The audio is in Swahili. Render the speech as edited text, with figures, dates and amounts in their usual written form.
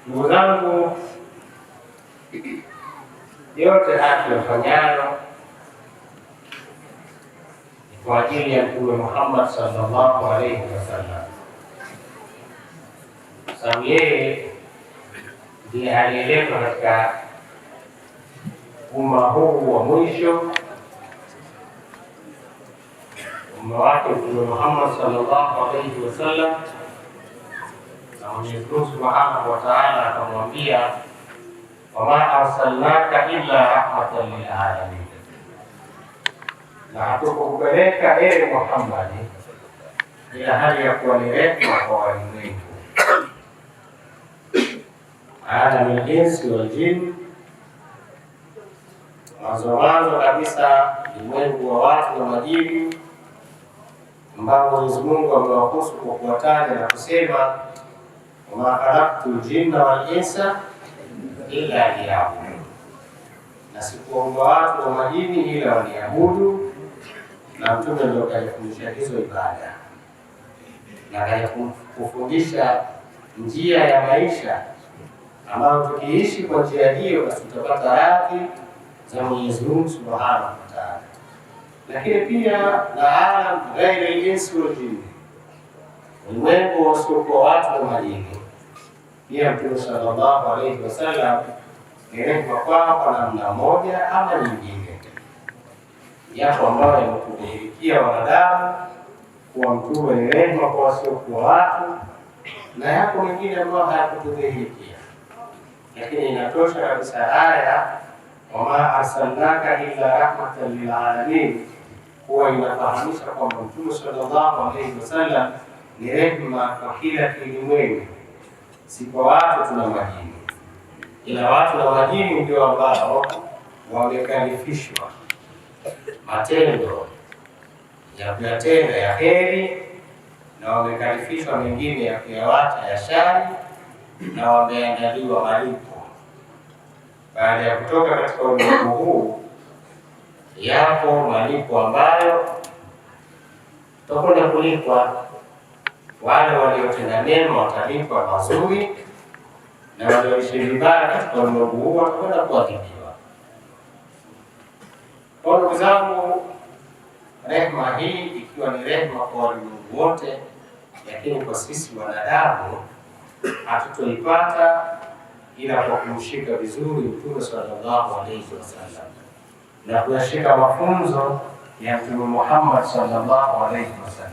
Ndugu zangu, yote haya tuyafanyayo ni kwa ajili ya Mtume Muhammad sallallahu alaihi wasallam, sababu yeye ndiye aliyeletwa katika umma huu wa mwisho. Umma wake Mtume Muhammad sallallahu alaihi wasallam, na Mwenyezi Mungu Subhanahu wa Ta'ala akamwambia, wama arsalnaka illa rahmatan lil alamin, na hatukukupeleka ewe Muhammad ila hali ya kuwa ni rehema kwa walimwengu, alamil insi wal jinn, mwanzo kabisa ulimwengu wa watu na majini, ambao Mwenyezi Mungu amewahusu kwa kuwataja na kusema, wama khalaqtul jinna wal insa illa liya'budun, na sikuwaumba watu na majini ila waniabudu. Na Mtume ndio kafundisha hizo ibada na kufundisha njia ya maisha ambayo tukiishi kwa njia hiyo basi tutapata radhi za Mwenyezi Mungu Subhanahu wa Ta'ala. Lakini pia na alam ghairi insi wal jinni, ulimwengu wasiokuwa watu na majini, pia Mtume sallallahu alaihi wasallam ni rehema kwao kwa namna moja ama nyingine. Yapo ambayo yametudhihirikia wanadamu kuwa Mtume ni rehema kwa wasiokuwa watu, na yapo mengine ambayo hayakutudhihirikia, lakini inatosha kabisa aya wama arsalnaka illa rahmatan lil alamin huwa inafahamisha kwamba Mtume sallallahu alaihi wasallam ni rehema kwa kila kilimwengu, si kwa watu tuna majini, ila watu na majini ndio ambao wamekalifishwa matendo ya kuyatenda ya heri, na wamekalifishwa mengine ya kuyawacha ya shari, na wameandaliwa malipo baada ya kutoka katika ulimwengu huu. Yapo malipo ambayo tutakwenda kulipwa. Wale waliotenda mema watalipwa mazuri, na walioishi vibaya katika ulimwengu huu watakwenda kuadhibiwa. Kwa ndugu zangu, rehema hii ikiwa ni rehema kwa walimwengu wote, lakini kwa sisi wanadamu hatutoipata ila kwa kumshika vizuri Mtume sallallahu alaihi wasallam na kuyashika mafunzo ya Mtume Muhammad sallallahu alaihi wasallam.